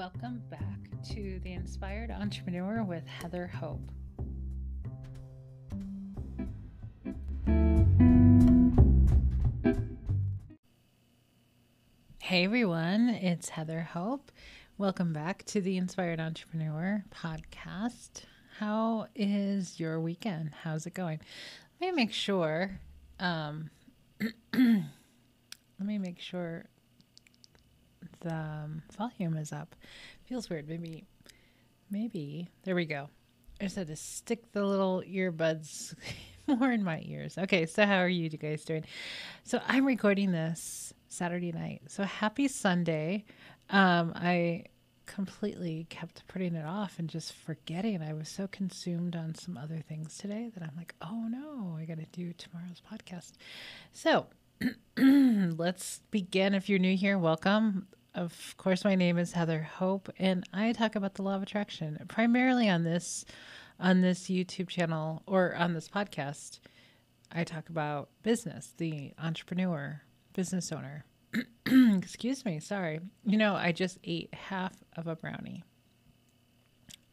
Welcome back to The Inspired Entrepreneur with Heather Hope. Hey everyone, it's Heather Hope. Welcome back to the Inspired Entrepreneur podcast. How is your weekend? How's it going? Let me make sure. Let me make sure the volume is up. Feels weird. Maybe. There we go. I just had to stick the little earbuds more in my ears. Okay, so how are you guys doing? So I'm recording this Saturday night. So happy Sunday. I completely kept putting it off and just forgetting. I was so consumed on some other things today that I'm like, oh no, I got to do tomorrow's podcast. So let's begin. If you're new here, welcome. Of course, my name is Heather Hope, and I talk about the law of attraction primarily on this YouTube channel or on this podcast. I talk about business, the entrepreneur, business owner. Excuse me, sorry. I just ate half of a brownie.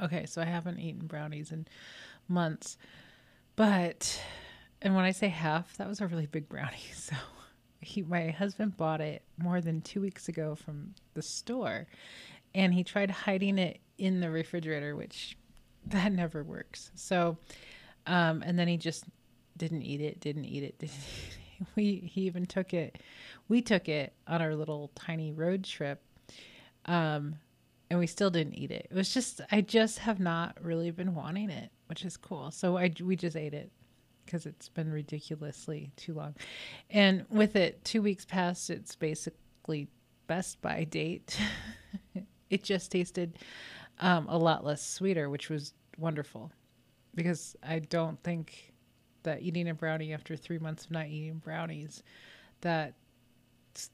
Okay, so I haven't eaten brownies in months, and when I say half, that was a really big brownie. So my husband bought it more than 2 weeks ago from the store, and he tried hiding it in the refrigerator, which that never works. So, and then he just didn't eat it. We took it on our little tiny road trip. And we still didn't eat it. I just have not really been wanting it, which is cool. So we just ate it because it's been ridiculously too long. And with it 2 weeks past its basically best by date, it just tasted a lot less sweeter, which was wonderful, because I don't think that eating a brownie after 3 months of not eating brownies, that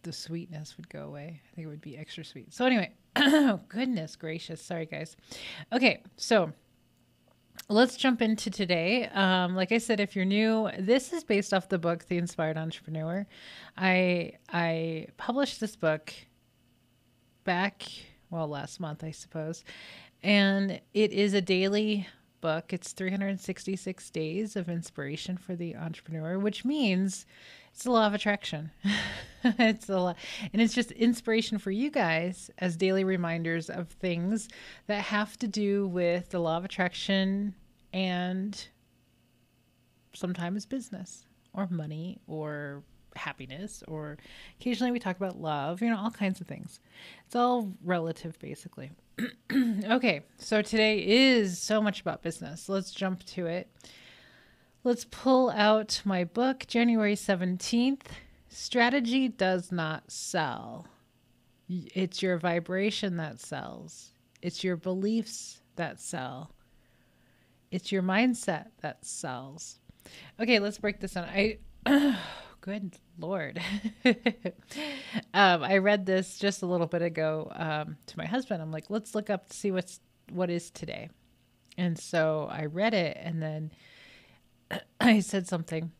the sweetness would go away. I think it would be extra sweet. So anyway, oh, goodness gracious. Sorry, guys. Okay, so let's jump into today. Like I said, if you're new, this is based off the book, The Inspired Entrepreneur. I published this book back, last month, I suppose. And it is a daily book. It's 366 days of inspiration for the entrepreneur, which means it's the law of attraction. It's a lot. And it's just inspiration for you guys as daily reminders of things that have to do with the law of attraction and sometimes business or money or happiness, or occasionally we talk about love, all kinds of things. It's all relative, basically. Okay, so today is so much about business. Let's jump to it. Let's pull out my book, January 17th. Strategy does not sell. It's your vibration that sells. It's your beliefs that sell. It's your mindset that sells. Okay, let's break this down. Good Lord. I read this just a little bit ago to my husband. I'm like, let's look up to see what is today. And so I read it, and then I said something,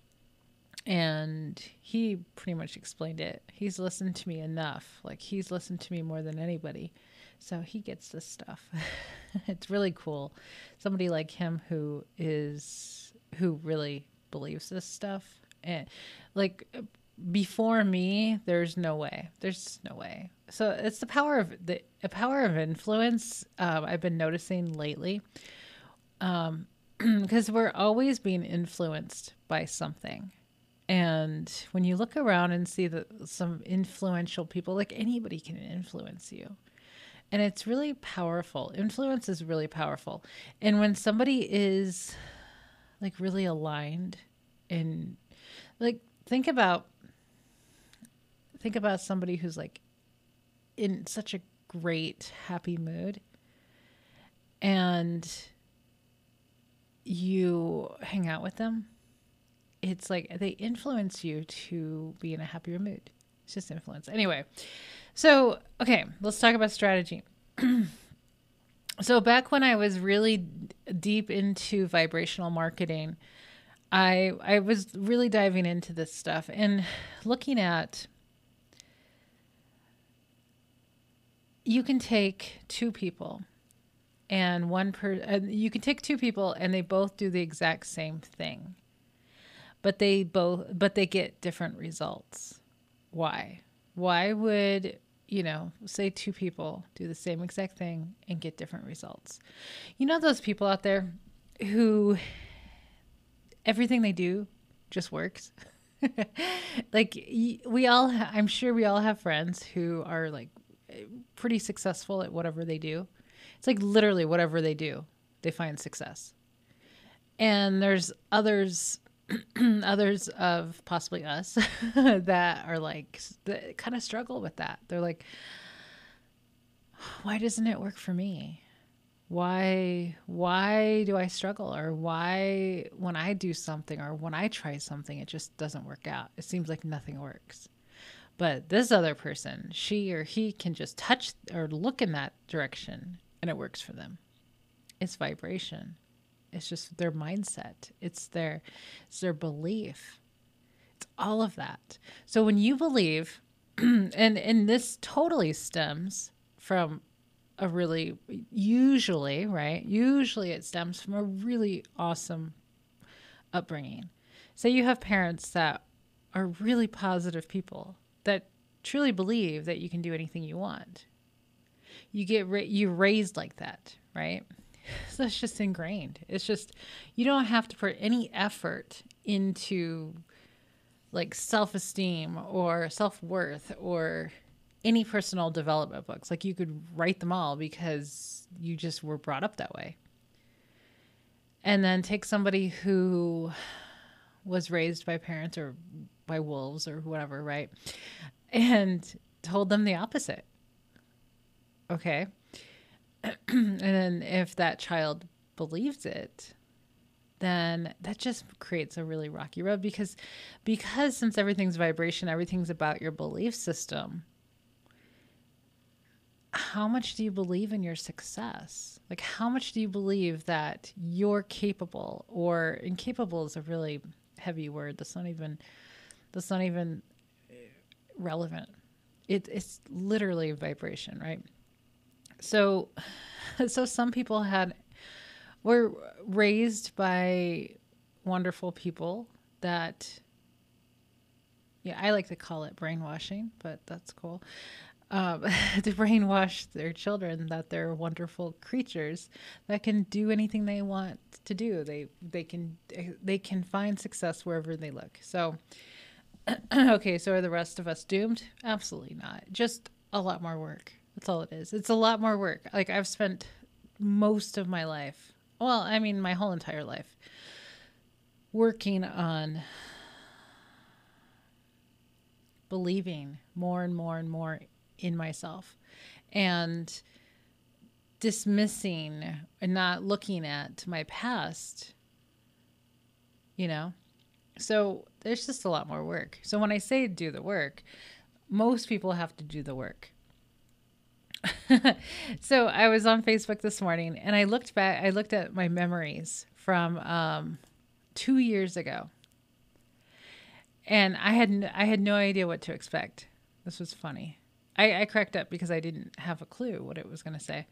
and he pretty much explained it. He's listened to me enough. Like, he's listened to me more than anybody. So he gets this stuff. It's really cool. Somebody like him who really believes this stuff. And like, before me, there's no way. So it's the power of influence. I've been noticing lately, because we're always being influenced by something. And when you look around and see some influential people, like, anybody can influence you. And it's really powerful. Influence is really powerful. And when somebody is like really aligned, and like, think about somebody who's like in such a great, happy mood, and you hang out with them. It's like they influence you to be in a happier mood. It's just influence. Anyway, so, okay, let's talk about strategy. So back when I was really deep into vibrational marketing, I was really diving into this stuff and looking at you can take two people and you can take two people and they both do the exact same thing, but they get different results. Why? Why would, say two people do the same exact thing and get different results? You know, those people out there who everything they do just works. Like I'm sure we all have friends who are like pretty successful at whatever they do. It's like literally whatever they do, they find success. And there's others of possibly us that are like, that kind of struggle with that. They're like, why doesn't it work for me? Why do I struggle? Or why, when I do something or when I try something, it just doesn't work out? It seems like nothing works. But this other person, she or he can just touch or look in that direction and it works for them. It's vibration. It's just their mindset. It's their belief. It's all of that. So when you believe, and this totally stems from a really, usually it stems from a really awesome upbringing. Say you have parents that are really positive people that truly believe that you can do anything you want. You're raised like that, right? So it's just ingrained. It's just, you don't have to put any effort into like self-esteem or self-worth or any personal development books. Like you could write them all because you just were brought up that way. And then take somebody who was raised by parents or by wolves or whatever, right? And told them the opposite. Okay. And then if that child believes it, then that just creates a really rocky road because since everything's vibration, everything's about your belief system. How much do you believe in your success? Like, how much do you believe that you're capable? Or incapable is a really heavy word. That's not even relevant. It's literally vibration, right? So some people were raised by wonderful people that, yeah, I like to call it brainwashing, but that's cool. To brainwash their children that they're wonderful creatures that can do anything they want to do. They can find success wherever they look. So, okay, so are the rest of us doomed? Absolutely not. Just a lot more work. That's all it is. It's a lot more work. Like I've spent most of my life, well, I mean, my whole entire life, working on believing more and more and more in myself and dismissing and not looking at my past, So there's just a lot more work. So when I say do the work, most people have to do the work. So I was on Facebook this morning and I looked at my memories from 2 years ago. And I had no idea what to expect. This was funny. I cracked up because I didn't have a clue what it was going to say.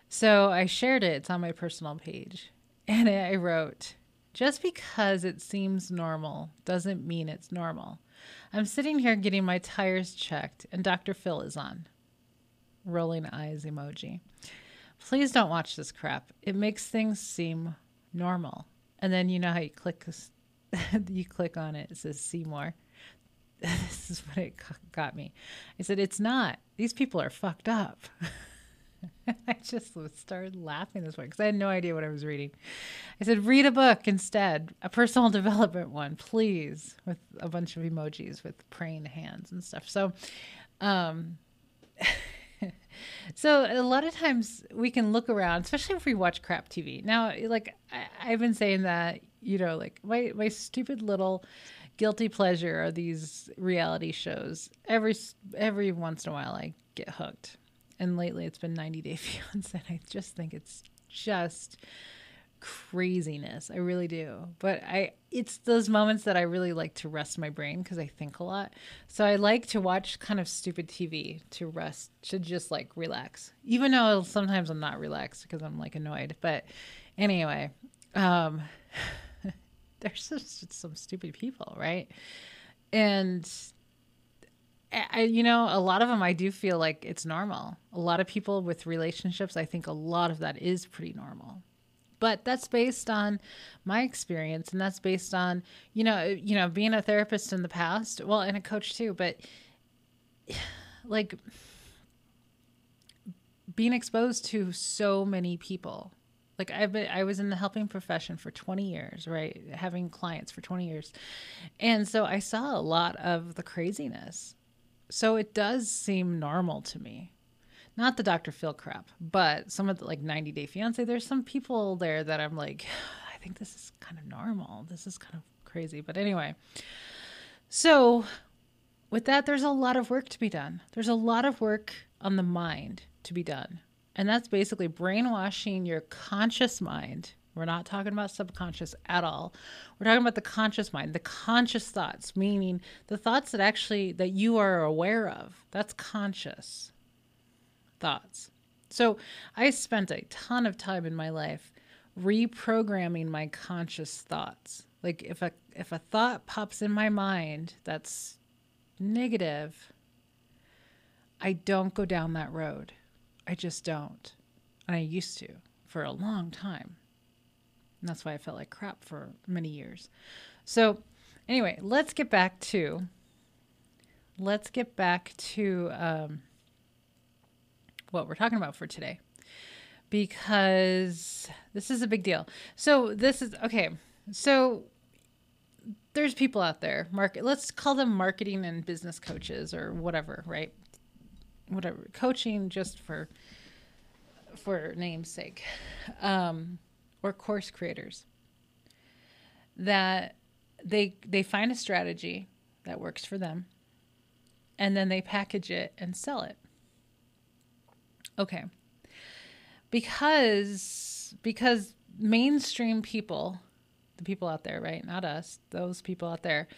So I shared it. It's on my personal page. And I wrote, just because it seems normal doesn't mean it's normal. I'm sitting here getting my tires checked and Dr. Phil is on. Rolling eyes emoji. Please don't watch this crap. It makes things seem normal. And then you know how you click this, you click on it. It says see more. This is what it got me. I said, it's not. These people are fucked up. I just started laughing this way because I had no idea what I was reading. I said, read a book instead, a personal development one, please, with a bunch of emojis with praying hands and stuff. So, so a lot of times we can look around, especially if we watch crap TV. Now, like I've been saying that, like my stupid little guilty pleasure are these reality shows. Every once in a while I get hooked. And lately it's been 90 Day Fiancé. I just think it's just craziness. I really do. But it's those moments that I really like to rest my brain because I think a lot. So I like to watch kind of stupid TV to rest, to just like relax. Even though sometimes I'm not relaxed because I'm like annoyed. But anyway, um, there's just some stupid people, right? And a lot of them, I do feel like it's normal. A lot of people with relationships, I think a lot of that is pretty normal. But that's based on my experience, and that's based on, being a therapist in the past, well, and a coach too, but like being exposed to so many people. Like I was in the helping profession for 20 years, right? Having clients for 20 years. And so I saw a lot of the craziness. So it does seem normal to me. Not the Dr. Phil crap, but some of the like 90 Day Fiance. There's some people there that I'm like, I think this is kind of normal. This is kind of crazy. But anyway, so with that, there's a lot of work to be done. There's a lot of work on the mind to be done. And that's basically brainwashing your conscious mind. We're not talking about subconscious at all. We're talking about the conscious mind, the conscious thoughts, meaning the thoughts that you are aware of. That's conscious thoughts. So I spent a ton of time in my life reprogramming my conscious thoughts. Like if a thought pops in my mind that's negative, I don't go down that road. I just don't. And I used to for a long time. And that's why I felt like crap for many years. So anyway, let's get back to what we're talking about for today, because this is a big deal. So there's people out there, let's call them marketing and business coaches or whatever, right? Whatever, coaching just for name's sake, or course creators that they find a strategy that works for them, and then they package it and sell it. Okay. Because mainstream people, the people out there, right? Not us, those people out there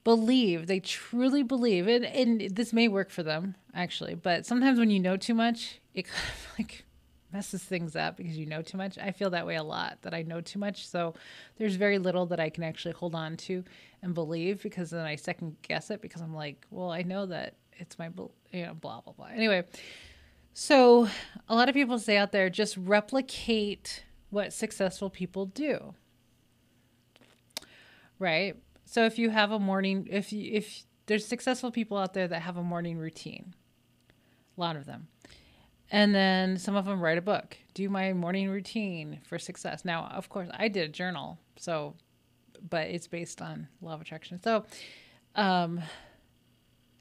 they truly believe it. And this may work for them actually, but sometimes when you know too much, it kind of like messes things up because you know too much. I feel that way a lot, that I know too much. So there's very little that I can actually hold on to and believe, because then I second guess it because I'm like, well, I know that it's my, blah, blah, blah. Anyway. So a lot of people say out there, just replicate what successful people do, right? So if you have a morning, if there's successful people out there that have a morning routine, a lot of them, and then some of them write a book, do my morning routine for success. Now, of course, I did a journal, but it's based on law of attraction. So,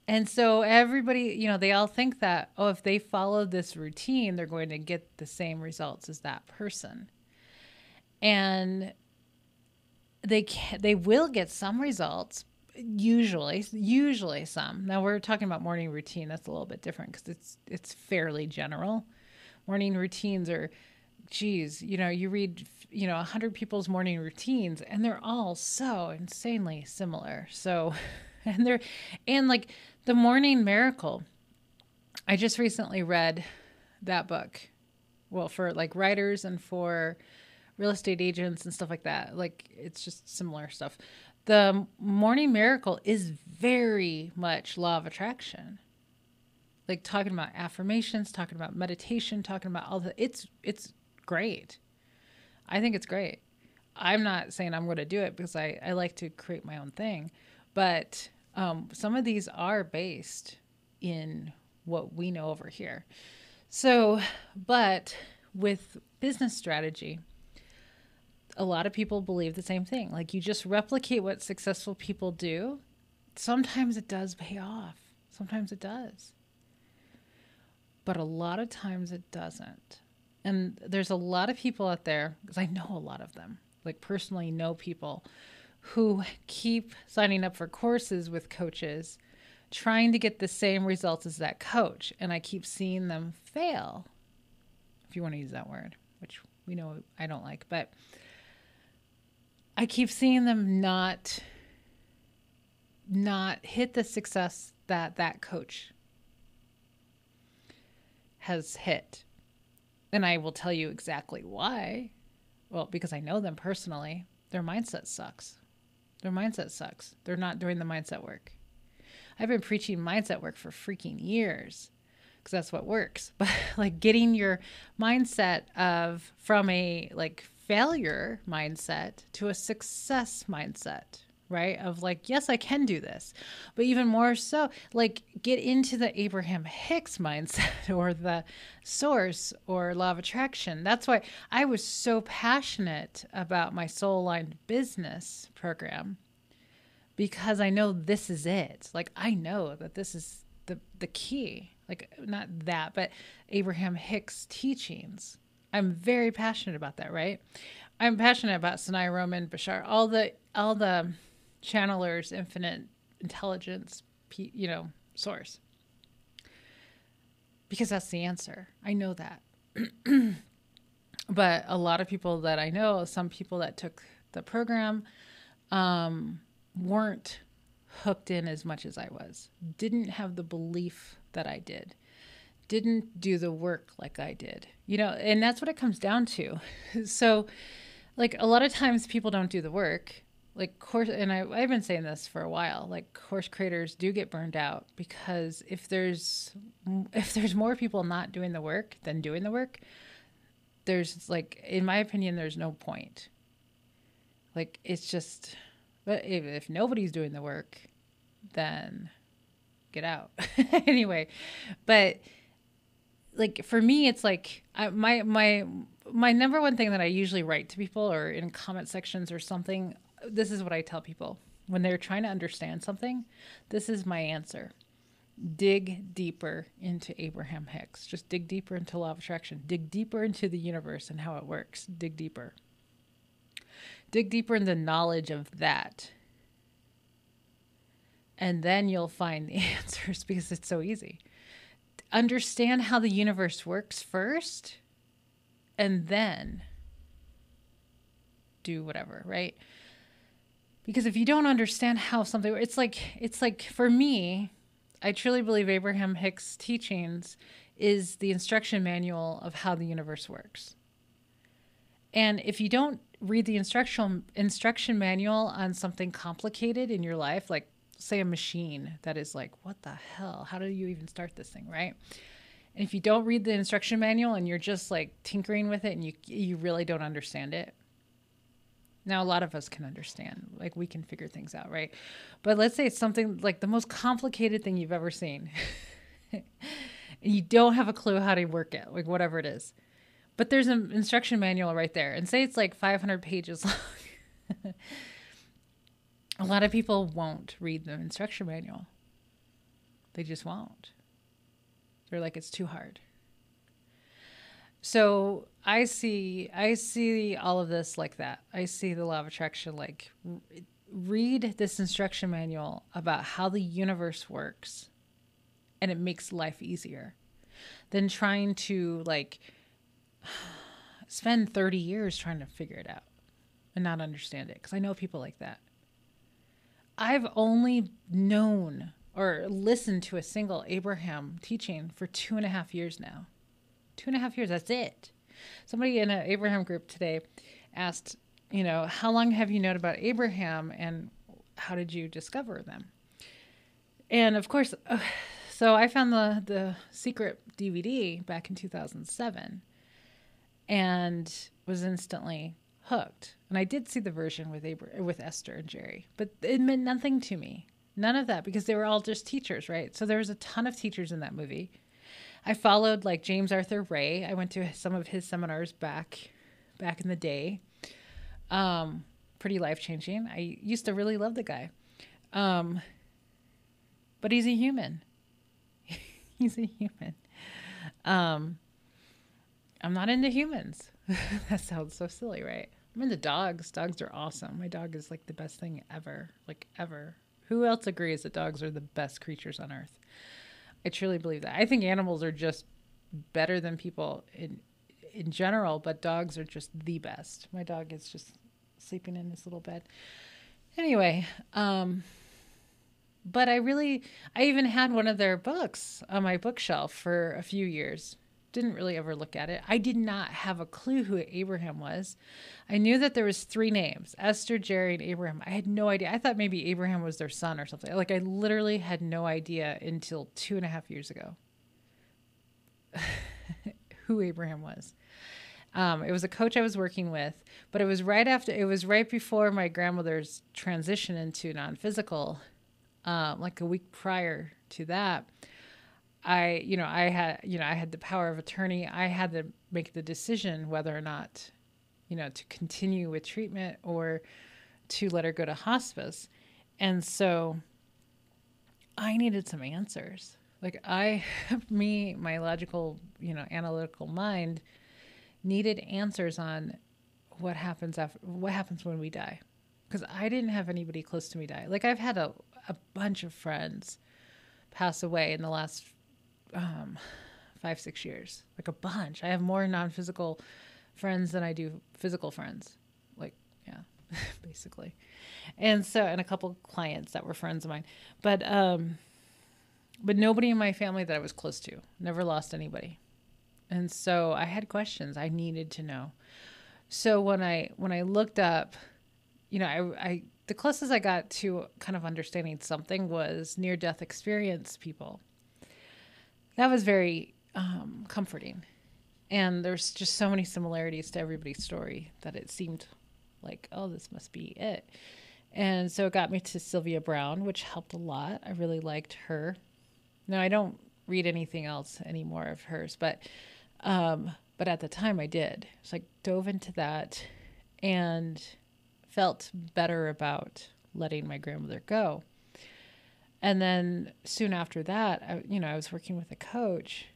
and so everybody, they all think that, if they follow this routine, they're going to get the same results as that person. And they will get some results, usually some. Now we're talking about morning routine. That's a little bit different because it's fairly general. Morning routines are, you read, 100 people's morning routines and they're all so insanely similar. So, and like the Morning Miracle, I just recently read that book. Well, for like writers and for real estate agents and stuff like that. Like it's just similar stuff. The Morning Miracle is very much law of attraction. Like talking about affirmations, talking about meditation, talking about it's great. I think it's great. I'm not saying I'm going to do it because I like to create my own thing, but some of these are based in what we know over here. So, but with business strategy, a lot of people believe the same thing. Like you just replicate what successful people do. Sometimes it does pay off. Sometimes it does. But a lot of times it doesn't. And there's a lot of people out there, because I know a lot of them, like personally know people who keep signing up for courses with coaches, trying to get the same results as that coach. And I keep seeing them fail, if you want to use that word, which we know I don't like, but I keep seeing them not hit the success that that coach has hit. And I will tell you exactly why. Well, because I know them personally. Their mindset sucks. Their mindset sucks. They're not doing the mindset work. I've been preaching mindset work for freaking years because that's what works. But like getting your mindset of from a like failure mindset to a success mindset, right? Of like, yes, I can do this. But even more so, like get into the Abraham Hicks mindset or the source or law of attraction. That's why I was so passionate about my soul aligned business program, because I know this is it. Like I know that this is the key. Like not that, but Abraham Hicks teachings. I'm very passionate about that, right? I'm passionate about Sanaya Roman, Bashar, all the channelers, infinite intelligence, source. Because that's the answer. I know that. But a lot of people that I know, some people that took the program, weren't hooked in as much as I was, didn't have the belief that I didn't do the work like I did, and that's what it comes down to. So like a lot of times people don't do the work, like course, and I've been saying this for a while, like course creators do get burned out because if there's more people not doing the work than doing the work, there's like, in my opinion, there's no point. Like it's just, but if nobody's doing the work, then get out. Anyway, but like for me, it's like my number one thing that I usually write to people or in comment sections or something. This is what I tell people when they're trying to understand something. This is my answer. Dig deeper into Abraham Hicks. Just dig deeper into law of attraction. Dig deeper into the universe and how it works. Dig deeper. Dig deeper in the knowledge of that. And then you'll find the answers because it's so easy. Understand how the universe works first, and then do whatever, right? Because if you don't understand how something, it's like for me, I truly believe Abraham Hicks' teachings is the instruction manual of how the universe works. And if you don't read the instruction manual on something complicated in your life, like say a machine that is like, what the hell? How do you even start this thing, right? And if you don't read the instruction manual and you're just like tinkering with it and you really don't understand it. Now, a lot of us can understand, like we can figure things out, right? But let's say it's something like the most complicated thing you've ever seen. And you don't have a clue how to work it, like whatever it is. But there's an instruction manual right there. And say it's like 500 pages long. A lot of people won't read the instruction manual. They just won't. They're like, it's too hard. So I see all of this like that. I see the law of attraction like read this instruction manual about how the universe works, and it makes life easier than trying to like spend 30 years trying to figure it out and not understand it. Because I know people like that. I've only known or listened to a single Abraham teaching for 2.5 years now. 2.5 years, that's it. Somebody in an Abraham group today asked, how long have you known about Abraham and how did you discover them? And of course, so I found the Secret DVD back in 2007 and was instantly hooked. And I did see the version with Esther and Jerry, but it meant nothing to me. None of that, because they were all just teachers, right? So there was a ton of teachers in that movie. I followed like James Arthur Ray. I went to some of his seminars back in the day. Pretty life-changing. I used to really love the guy. But he's a human. He's a human. I'm not into humans. That sounds so silly, right? I'm into dogs. Dogs are awesome. My dog is like the best thing ever. Like ever. Who else agrees that dogs are the best creatures on earth? I truly believe that. I think animals are just better than people in general, but dogs are just the best. My dog is just sleeping in his little bed. Anyway, but I even had one of their books on my bookshelf for a few years. Didn't really ever look at it. I did not have a clue who Abraham was. I knew that there was 3 names, Esther, Jerry, and Abraham. I had no idea. I thought maybe Abraham was their son or something. Like, I literally had no idea until 2.5 years ago who Abraham was. It was a coach I was working with, but it was right before my grandmother's transition into non-physical, like a week prior to that. I had the power of attorney. I had to make the decision whether or not, to continue with treatment or to let her go to hospice. And so I needed some answers. Like my logical, analytical mind needed answers on what happens when we die. Because I didn't have anybody close to me die. Like, I've had a bunch of friends pass away in the last 5-6 years, like a bunch. I have more non-physical friends than I do physical friends, like, yeah, basically. And a couple of clients that were friends of mine, but nobody in my family that I was close to. Never lost anybody. And so I had questions I needed to know. So when I looked up, the closest I got to kind of understanding something was near-death experience people. That was very comforting. And there's just so many similarities to everybody's story that it seemed like, oh, this must be it. And so it got me to Sylvia Browne, which helped a lot. I really liked her. Now, I don't read anything else anymore of hers, but at the time I did. So I dove into that and felt better about letting my grandmother go. And then soon after that, I was working with a coach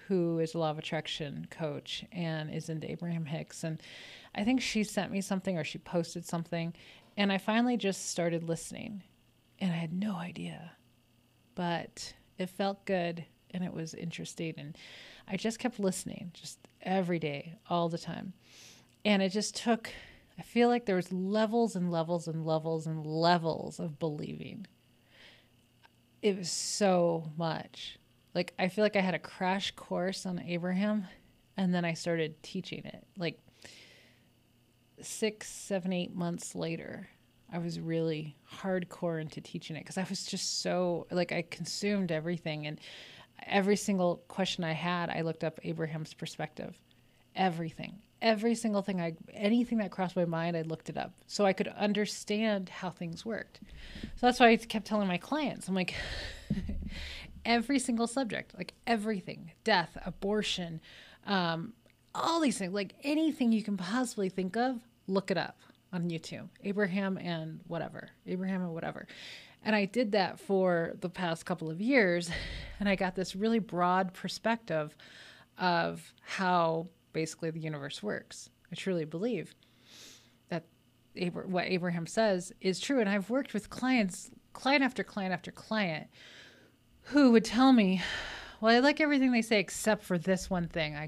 who is a law of attraction coach and is into Abraham Hicks. And I think she sent me something or she posted something. And I finally just started listening. And I had no idea. But it felt good and it was interesting. And I just kept listening just every day, all the time. And it just took, I feel like there was levels and levels and levels and levels of believing. It was so much. Like, I feel like I had a crash course on Abraham, and then I started teaching it. Like 6, 7, 8 months later, I was really hardcore into teaching it because I was just so, like, I consumed everything. And every single question I had, I looked up Abraham's perspective. Everything. Every single thing, anything that crossed my mind, I looked it up so I could understand how things worked. So that's why I kept telling my clients, I'm like, every single subject, like everything, death, abortion, all these things, like anything you can possibly think of, look it up on YouTube. Abraham and whatever. And I did that for the past couple of years, and I got this really broad perspective of how basically the universe works. I truly believe that what Abraham says is true. And I've worked with client after client after client who would tell me, well, I like everything they say except for this one thing I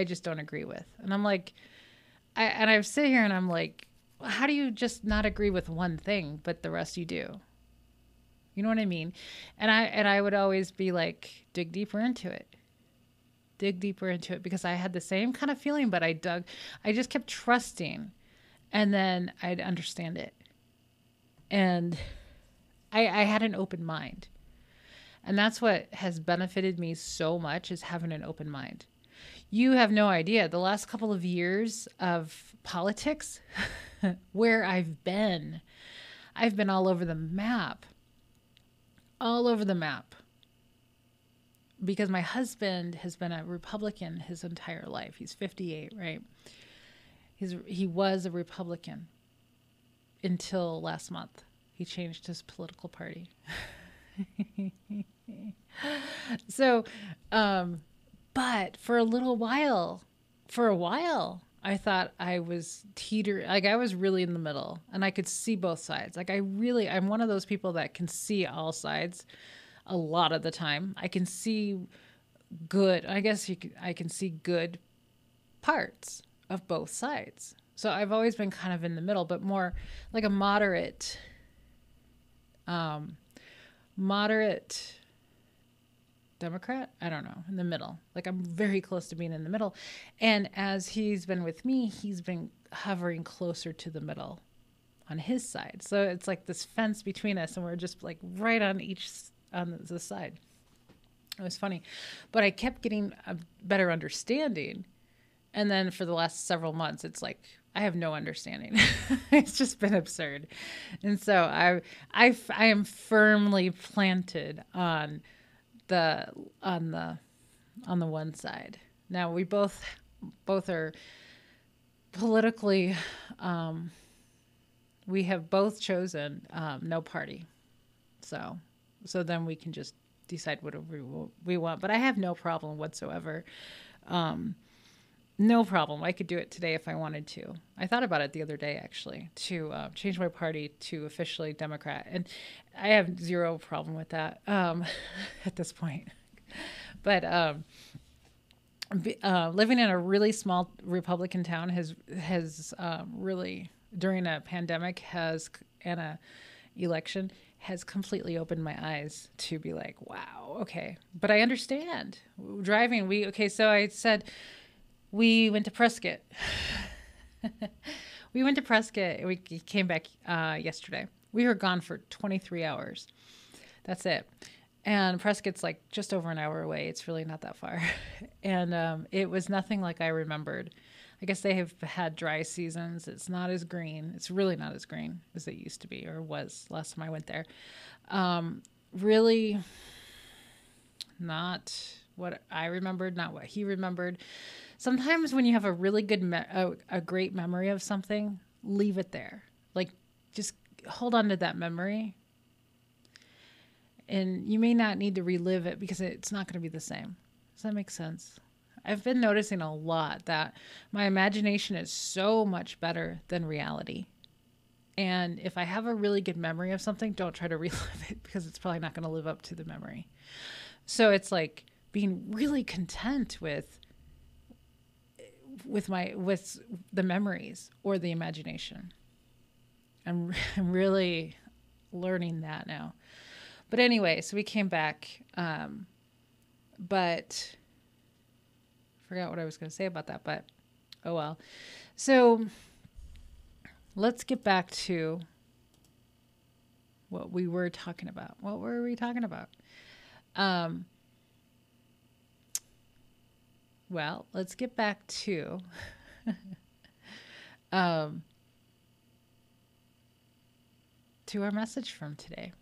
just don't agree with. And I'm like, I sit here and I'm like, how do you just not agree with one thing, but the rest you do? You know what I mean? And I would always be like, dig deeper into it, because I had the same kind of feeling, but I just kept trusting, and then I'd understand it. And I had an open mind. And that's what has benefited me so much, is having an open mind. You have no idea. The last couple of years of politics, where I've been all over the map. Because my husband has been a Republican his entire life. He's 58, right? He was a Republican until last month. He changed his political party. So, but for a while, I thought I was I was really in the middle, and I could see both sides. Like, I'm one of those people that can see all sides a lot of the time. I can see good. I guess I can see good parts of both sides. So I've always been kind of in the middle, but more like a moderate Democrat. I don't know, in the middle. Like I'm very close to being in the middle. And as he's been with me, he's been hovering closer to the middle on his side. So it's like this fence between us, and we're just like right on the side. It was funny, but I kept getting a better understanding. And then for the last several months, it's like, I have no understanding. It's just been absurd. And so I am firmly planted on the one side. Now we both are politically, we have both chosen no party. So then we can just decide whatever we want. But I have no problem whatsoever. No problem. I could do it today if I wanted to. I thought about it the other day, actually, to change my party to officially Democrat. And I have zero problem with that at this point. But living in a really small Republican town has really, during a pandemic and a election, has completely opened my eyes to be like, wow, okay. But I understand. Driving, so I said, we went to Prescott. We went to Prescott. We came back yesterday. We were gone for 23 hours. That's it. And Prescott's like just over an hour away. It's really not that far. And it was nothing like I remembered. I guess they have had dry seasons. It's not as green. It's really not as green as it used to be or was last time I went there. Really not what I remembered, not what he remembered. Sometimes when you have a really good, a great memory of something, leave it there. Like, just hold on to that memory. And you may not need to relive it because it's not going to be the same. Does that make sense? I've been noticing a lot that my imagination is so much better than reality. And if I have a really good memory of something, don't try to relive it because it's probably not going to live up to the memory. So it's like being really content with the memories or the imagination. I'm really learning that now. But anyway, so we came back, but forgot what I was going to say about that, but oh well. So let's get back to what we were talking about. What were we talking about? Well, let's get back to to our message from today.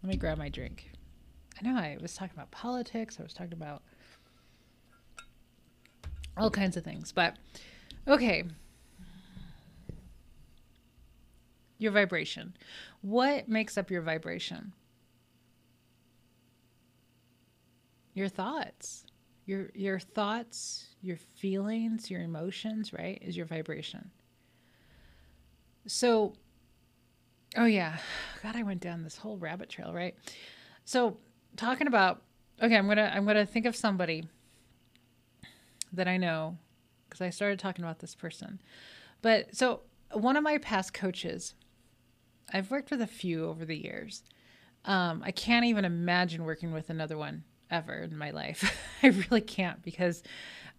Let me grab my drink. I know I was talking about politics. I was talking about all kinds of things, but okay. Your vibration. What makes up your vibration? Your thoughts. Your thoughts, your feelings, your emotions, right, is your vibration. So, oh yeah, God, I went down this whole rabbit trail, right? So, talking about, okay, I'm gonna think of somebody that I know because I started talking about this person. But so one of my past coaches, I've worked with a few over the years. I can't even imagine working with another one ever in my life. I really can't because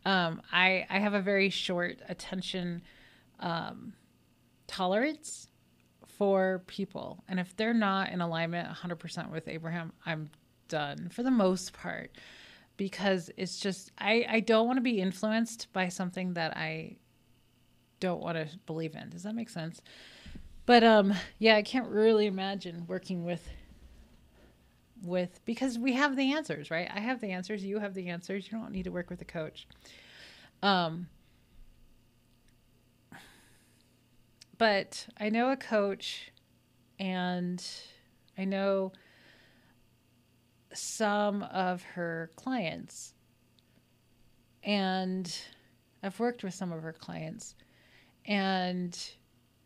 I have a very short attention tolerance for people. And if they're not in alignment 100% with Abraham, I'm done for the most part because it's just, I don't want to be influenced by something that I don't want to believe in. Does that make sense? But yeah, I can't really imagine working with because we have the answers, right? I have the answers. You have the answers. You don't need to work with a coach. But I know a coach and I know some of her clients and I've worked with some of her clients. And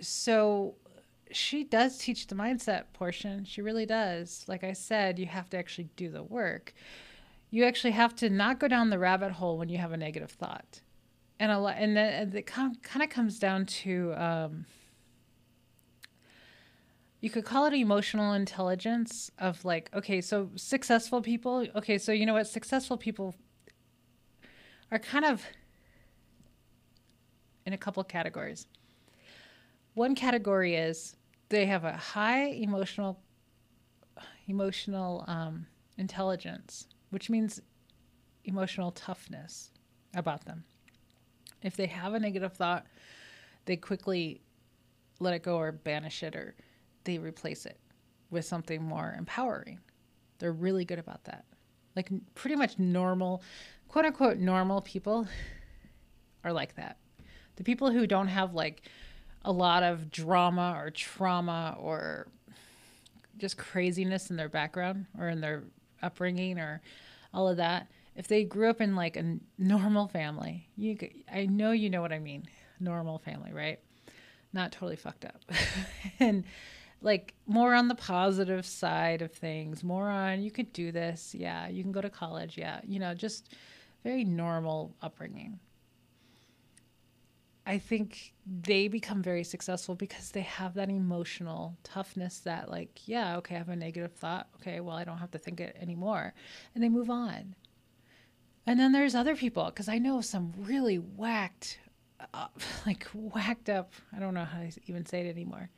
so she does teach the mindset portion. She really does. Like I said, you have to actually do the work. You actually have to not go down the rabbit hole when you have a negative thought. And a lot, and then it kind of comes down to, you could call it emotional intelligence of like, okay, so successful people, okay, so you know what? Successful people are kind of in a couple categories. One category is they have a high emotional intelligence, which means emotional toughness about them. If they have a negative thought, they quickly let it go or banish it, or they replace it with something more empowering. They're really good about that. Like pretty much normal, quote unquote, normal people are like that. The people who don't have like a lot of drama or trauma or just craziness in their background or in their upbringing or all of that, if they grew up in like a normal family, I know you know what I mean. Normal family, right? Not totally fucked up. And like more on the positive side of things, more on you could do this. Yeah, you can go to college. Yeah, just very normal upbringing. I think they become very successful because they have that emotional toughness that like, yeah, okay, I have a negative thought. Okay, well, I don't have to think it anymore. And they move on. And then there's other people, because I know some really whacked up, I don't know how to even say it anymore.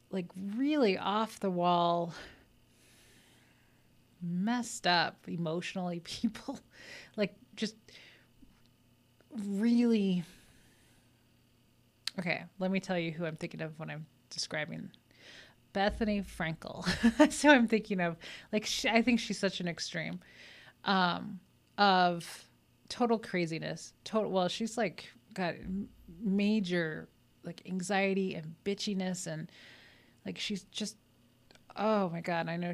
Like really off the wall, messed up emotionally people. Like just really. Okay, let me tell you who I'm thinking of when I'm describing Bethany Frankel. So I'm thinking of, like, I think she's such an extreme of total craziness. Well, she's like got major like anxiety and bitchiness, and like she's just, oh my God, I know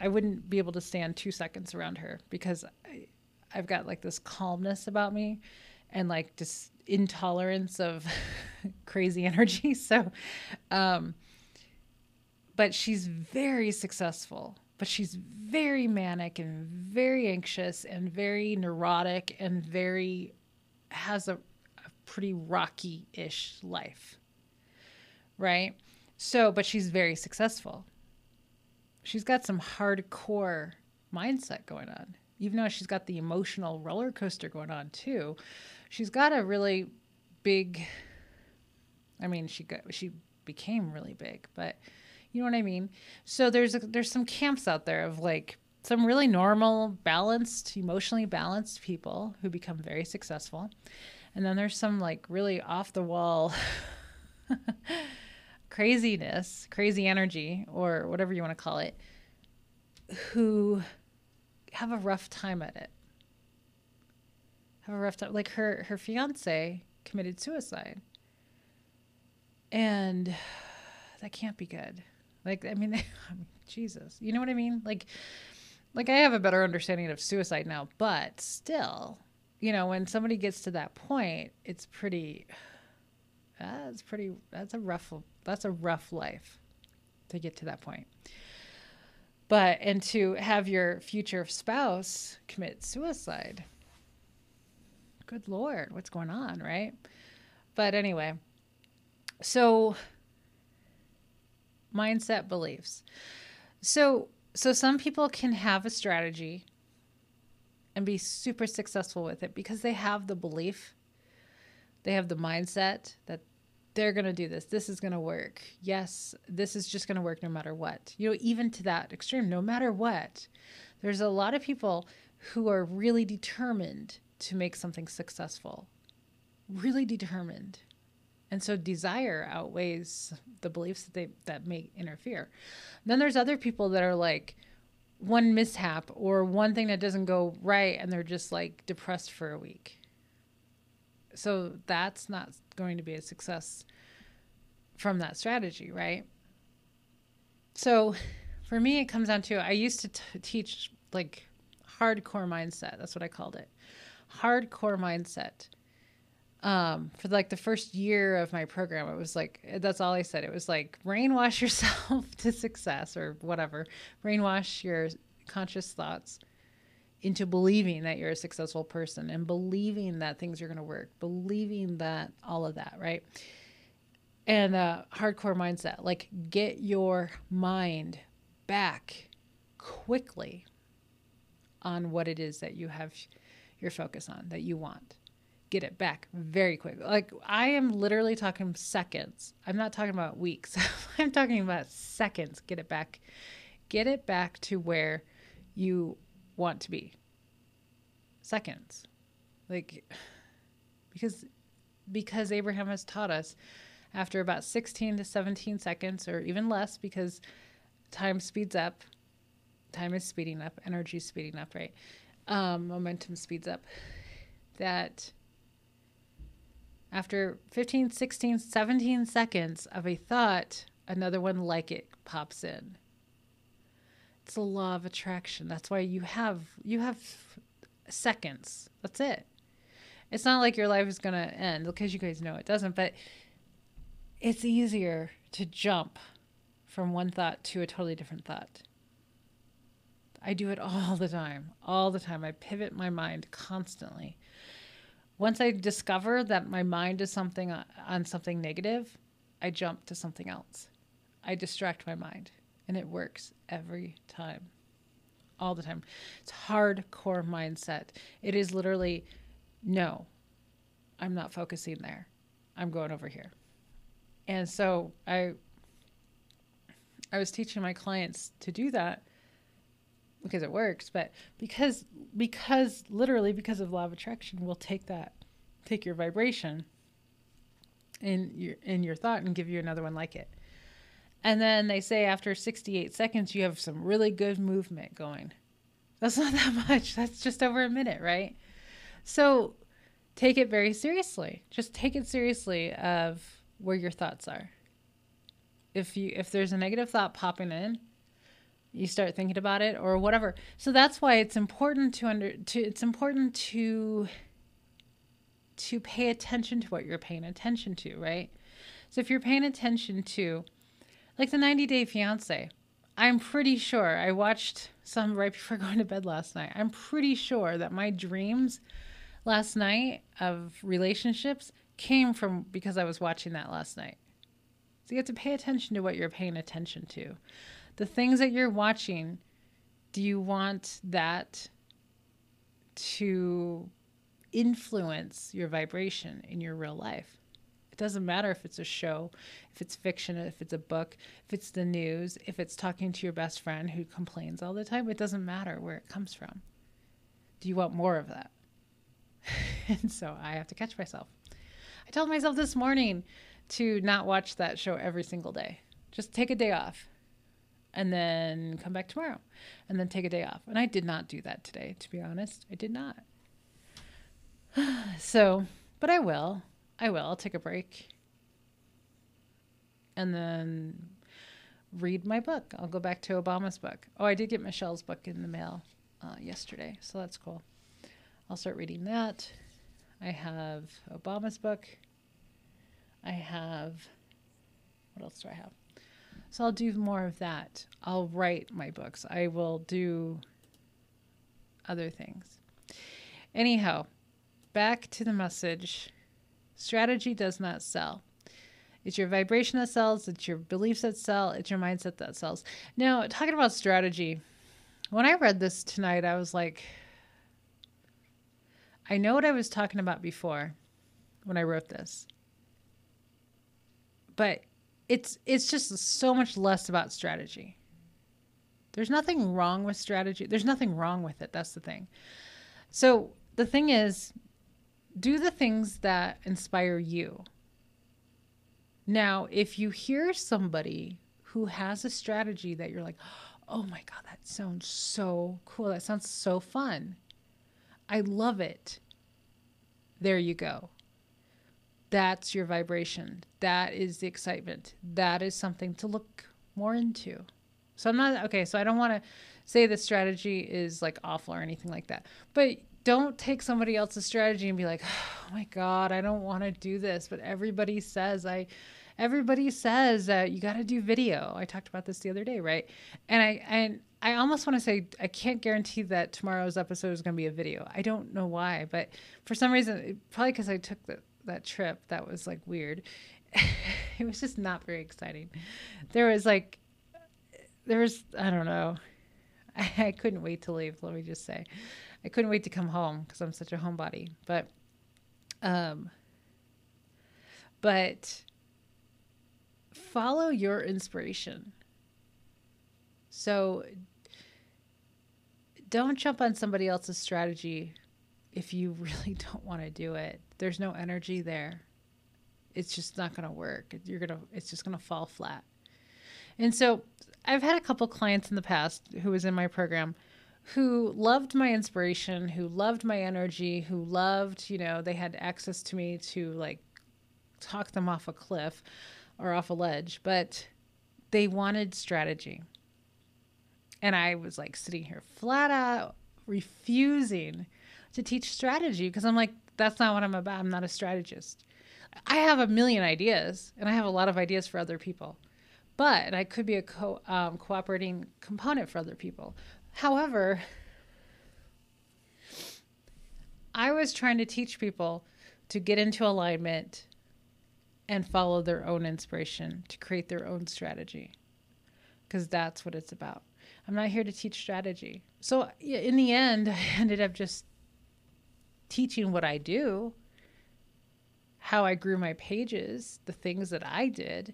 I wouldn't be able to stand 2 seconds around her because I've got like this calmness about me and like just intolerance of crazy energy. So, but she's very successful, but she's very manic and very anxious and very neurotic and has a pretty rocky-ish life. Right? So, but she's very successful. She's got some hardcore mindset going on. Even though she's got the emotional roller coaster going on too, she's got a really big, I mean, she became really big, but you know what I mean? So there's some camps out there of like some really normal, balanced, emotionally balanced people who become very successful. And then there's some like really off the wall craziness, crazy energy, or whatever you want to call it, who have a rough time at it. Have a rough time. Like her fiance committed suicide. And that can't be good. Like, I mean, Jesus, you know what I mean? Like I have a better understanding of suicide now, but still, when somebody gets to that point, that's a rough life to get to that point. But, and to have your future spouse commit suicide, good Lord, what's going on, right? But anyway, so mindset, beliefs. So some people can have a strategy and be super successful with it because they have the belief, they have the mindset that they're going to do this. This is going to work. Yes, this is just going to work no matter what. Even to that extreme, no matter what. There's a lot of people who are really determined to make something successful. Really determined. And so desire outweighs the beliefs that may interfere. Then there's other people that are like one mishap or one thing that doesn't go right and they're just like depressed for a week. So that's not going to be a success from that strategy, right? So for me, it comes down to, I used to teach like hardcore mindset. That's what I called it. Hardcore mindset. For like the first year of my program, it was like, that's all I said. It was like, brainwash yourself to success or whatever. Brainwash your conscious thoughts into believing that you're a successful person and believing that things are going to work, believing that all of that, right? And hardcore mindset, like get your mind back quickly on what it is that you have your focus on, that you want. Get it back very quick. Like I am literally talking seconds. I'm not talking about weeks. I'm talking about seconds. Get it back. Get it back to where you want to be. Seconds. Like because Abraham has taught us after about 16 to 17 seconds or even less, because time speeds up. Time is speeding up. Energy is speeding up, right? Momentum speeds up. That after 15, 16, 17 seconds of a thought, another one like it pops in. It's a law of attraction. That's why you have seconds. That's it. It's not like your life is going to end, because you guys know it doesn't, but it's easier to jump from one thought to a totally different thought. I do it all the time. I pivot my mind constantly. Once I discover that my mind is on something negative, I jump to something else. I distract my mind, and it works every time, all the time. It's hardcore mindset. It is literally, no, I'm not focusing there. I'm going over here. And so I was teaching my clients to do that because it works, but because literally because of law of attraction, we'll take your vibration in your thought and give you another one like it. And then they say after 68 seconds, you have some really good movement going. That's not that much. That's just over a minute, right? So take it very seriously. Just take it seriously of where your thoughts are. If there's a negative thought popping in, you start thinking about it or whatever. So that's why it's important to pay attention to what you're paying attention to, right? So if you're paying attention to, like the 90 Day Fiancé, I'm pretty sure I watched some right before going to bed last night. I'm pretty sure that my dreams last night of relationships came from because I was watching that last night. So you have to pay attention to what you're paying attention to. The things that you're watching, do you want that to influence your vibration in your real life? It doesn't matter if it's a show, if it's fiction, if it's a book, if it's the news, if it's talking to your best friend who complains all the time. It doesn't matter where it comes from. Do you want more of that? And so I have to catch myself. I told myself this morning to not watch that show every single day. Just take a day off and then come back tomorrow and then take a day off. And I did not do that today, to be honest. I did not. So, but I will. I'll take a break and then read my book. I'll go back to Obama's book. Oh, I did get Michelle's book in the mail yesterday, so that's cool. I'll start reading that. I have Obama's book. I have, what else do I have? So I'll do more of that. I'll write my books. I will do other things. Anyhow, back to the message. Strategy does not sell. It's your vibration that sells. It's your beliefs that sell. It's your mindset that sells. Now, talking about strategy, when I read this tonight, I was like, I know what I was talking about before when I wrote this. But it's just so much less about strategy. There's nothing wrong with strategy. There's nothing wrong with it. That's the thing. So the thing is, do the things that inspire you. Now, if you hear somebody who has a strategy that you're like, oh my God, that sounds so cool. That sounds so fun. I love it. There you go. That's your vibration. That is the excitement. That is something to look more into. So so I don't want to say the strategy is like awful or anything like that. But don't take somebody else's strategy and be like, oh my God, I don't want to do this. But everybody says that you got to do video. I talked about this the other day, right? And I almost want to say I can't guarantee that tomorrow's episode is going to be a video. I don't know why, but for some reason, probably because I took that trip, that was like weird. It was just not very exciting. There was like, I don't know. I couldn't wait to leave. Let me just say, I couldn't wait to come home because I'm such a homebody. Um, but follow your inspiration. So don't jump on somebody else's strategy if you really don't want to do it. There's no energy there. It's just not going to work. It's just going to fall flat. And so I've had a couple clients in the past who was in my program who loved my inspiration, who loved my energy, who loved, they had access to me to like talk them off a cliff or off a ledge, but they wanted strategy. And I was like sitting here flat out refusing to teach strategy because I'm like, that's not what I'm about. I'm not a strategist. I have a million ideas and I have a lot of ideas for other people, but I could be a cooperating component for other people. However, I was trying to teach people to get into alignment and follow their own inspiration to create their own strategy because that's what it's about. I'm not here to teach strategy. So in the end, I ended up just teaching what I do, how I grew my pages, the things that I did.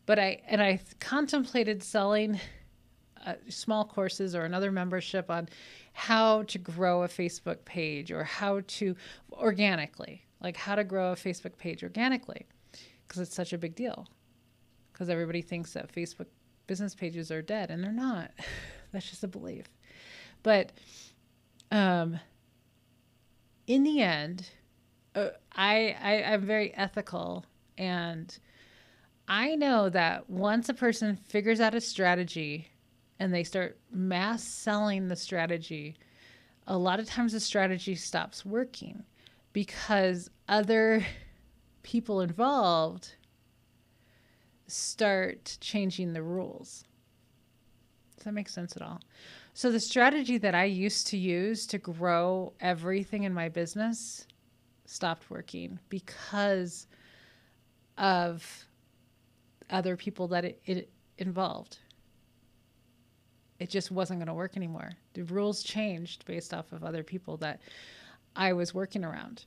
But I contemplated selling small courses or another membership on how to grow a Facebook page or how to grow a Facebook page organically, because it's such a big deal. Because everybody thinks that Facebook business pages are dead, and they're not. That's just a belief. But in the end, I'm very ethical, and I know that once a person figures out a strategy and they start mass selling the strategy, a lot of times the strategy stops working because other people involved start changing the rules. Does that make sense at all? So the strategy that I used to use to grow everything in my business stopped working because of other people that it involved. It just wasn't going to work anymore. The rules changed based off of other people that I was working around.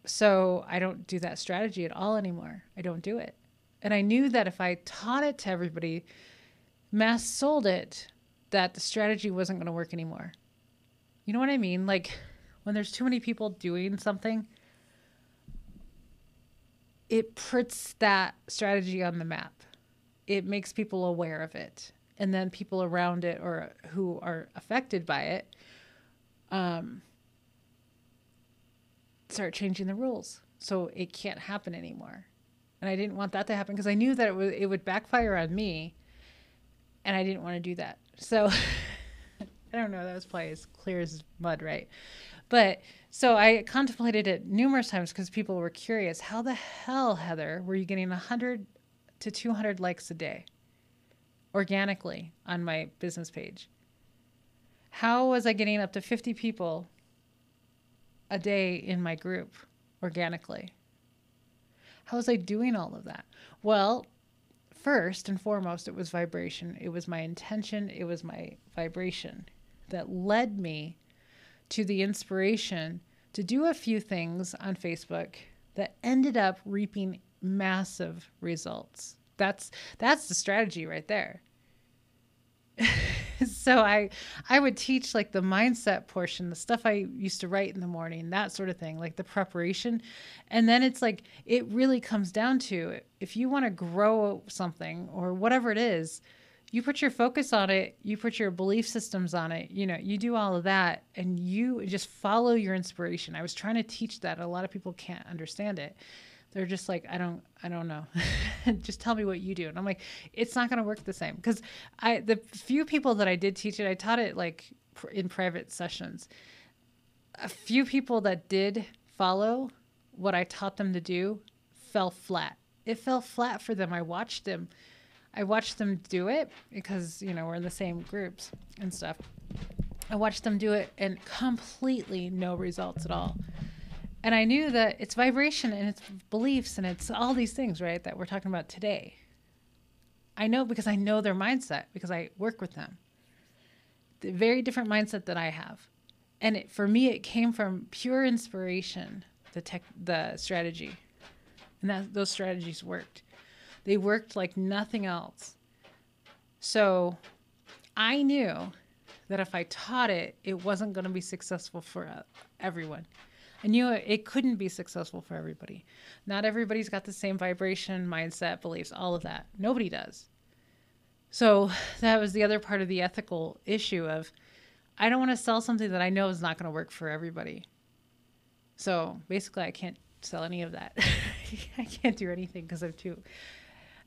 So I don't do that strategy at all anymore. I don't do it. And I knew that if I taught it to everybody, mass sold it, that the strategy wasn't going to work anymore. You know what I mean? Like when there's too many people doing something, it puts that strategy on the map. It makes people aware of it. And then people around it or who are affected by it start changing the rules. So it can't happen anymore. And I didn't want that to happen because I knew that it would backfire on me. And I didn't want to do that. So I don't know. That was probably as clear as mud, right? But so I contemplated it numerous times because people were curious. How the hell, Heather, were you getting 100 to 200 likes a day organically on my business page? How was I getting up to 50 people a day in my group organically? How was I doing all of that? Well, first and foremost, it was vibration. It was my intention. It was my vibration that led me to the inspiration to do a few things on Facebook that ended up reaping massive results. That's the strategy right there. So I would teach like the mindset portion, the stuff I used to write in the morning, that sort of thing, like the preparation. And then it's like, it really comes down to if you want to grow something or whatever it is, you put your focus on it, you put your belief systems on it, you do all of that and you just follow your inspiration. I was trying to teach that. A lot of people can't understand it. They're just like, I don't know. Just tell me what you do. And I'm like, it's not going to work the same. Because the few people that I did teach it, I taught it like in private sessions. A few people that did follow what I taught them to do fell flat. It fell flat for them. I watched them. I watched them do it because, we're in the same groups and stuff. I watched them do it and completely no results at all. And I knew that it's vibration and it's beliefs and it's all these things, right, that we're talking about today. I know because I know their mindset because I work with them. The very different mindset that I have. And for me, it came from pure inspiration, the strategy. And those strategies worked. They worked like nothing else. So I knew that if I taught it, it wasn't going to be successful for everyone. I knew it couldn't be successful for everybody. Not everybody's got the same vibration, mindset, beliefs, all of that. Nobody does. So that was the other part of the ethical issue of, I don't want to sell something that I know is not going to work for everybody. So basically I can't sell any of that. I can't do anything because I'm too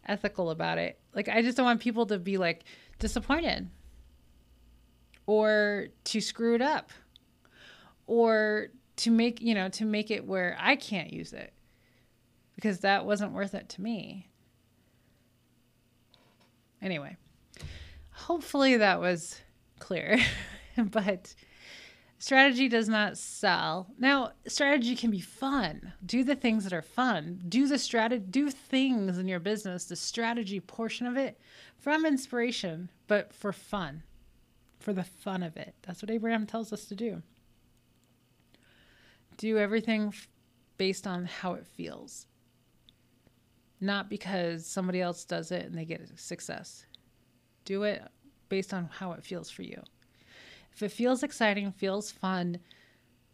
ethical about it. Like, I just don't want people to be like disappointed or to screw it up or to make it where I can't use it because that wasn't worth it to me. Anyway, hopefully that was clear, but strategy does not sell. Now, strategy can be fun. Do the things that are fun. Do things in your business, the strategy portion of it, from inspiration, but for fun, for the fun of it. That's what Abraham tells us to do. Do everything based on how it feels. Not because somebody else does it and they get success. Do it based on how it feels for you. If it feels exciting, feels fun,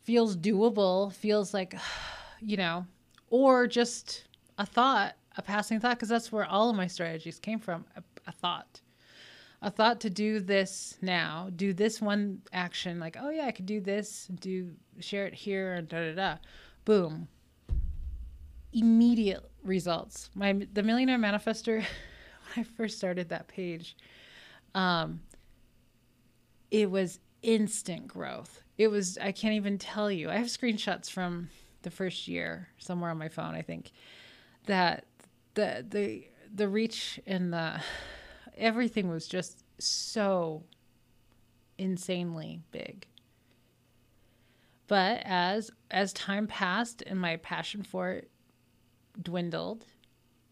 feels doable, feels like, or just a passing thought, because that's where all of my strategies came from, a thought to do this now, do this one action, like, oh yeah, I could do this, share it here, and da-da-da. Boom. Immediate results. The Millionaire Manifester, when I first started that page, it was instant growth. I can't even tell you. I have screenshots from the first year somewhere on my phone, I think, that the reach and everything was just so insanely big. But as time passed and my passion for it dwindled,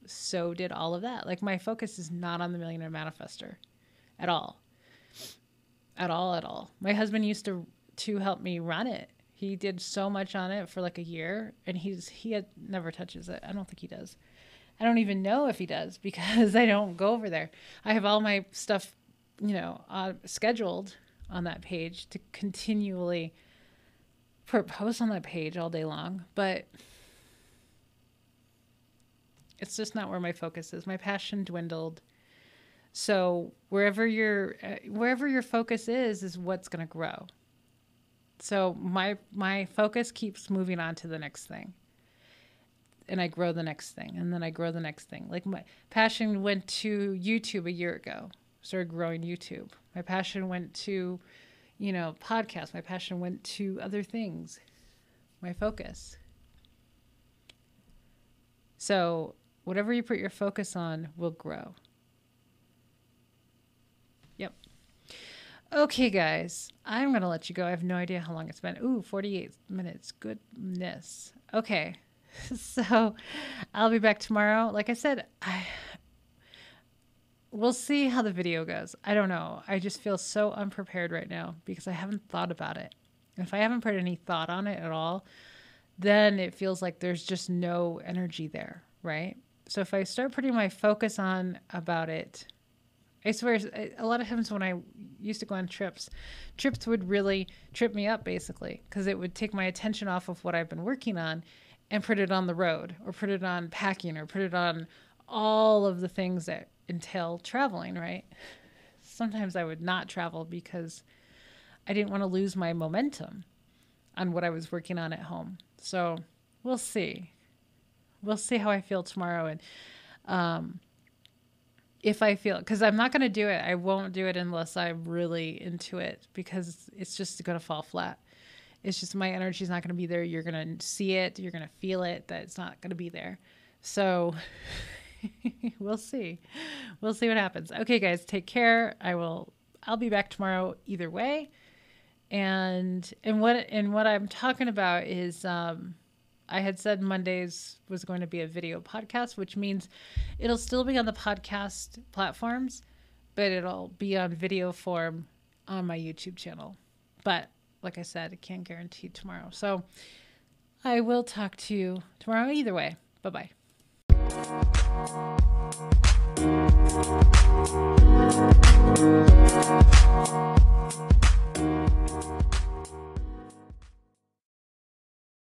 so did all of that. Like, my focus is not on the Millionaire Manifester at all. At all. My husband used to help me run it. He did so much on it for like a year, and he never touches it. I don't think he does. I don't even know if he does because I don't go over there. I have all my stuff, scheduled on that page to continually post on that page all day long, but it's just not where my focus is. My passion dwindled. So wherever your focus is what's going to grow. So my focus keeps moving on to the next thing. And I grow the next thing. And then I grow the next thing. Like, my passion went to YouTube a year ago. Started growing YouTube. My passion went to, podcasts. My passion went to other things. My focus. So whatever you put your focus on will grow. Yep. Okay, guys. I'm going to let you go. I have no idea how long it's been. Ooh, 48 minutes. Goodness. Okay. So I'll be back tomorrow. Like I said, we'll see how the video goes. I don't know. I just feel so unprepared right now because I haven't thought about it. If I haven't put any thought on it at all, then it feels like there's just no energy there, right? So if I start putting my focus on about it, I swear, a lot of times when I used to go on trips would really trip me up, basically, because it would take my attention off of what I've been working on and put it on the road, or put it on packing, or put it on all of the things that entail traveling, right? Sometimes I would not travel because I didn't want to lose my momentum on what I was working on at home. So we'll see. We'll see how I feel tomorrow. And if I feel, because I'm not going to do it. I won't do it unless I'm really into it, because it's just going to fall flat. It's just, my energy is not going to be there. You're going to see it. You're going to feel it, that it's not going to be there. So We'll see. We'll see what happens. Okay, guys, take care. I'll be back tomorrow either way. And what I'm talking about is I had said Mondays was going to be a video podcast, which means it'll still be on the podcast platforms, but it'll be on video form on my YouTube channel. But like I said, I can't guarantee tomorrow. So I will talk to you tomorrow either way. Bye-bye.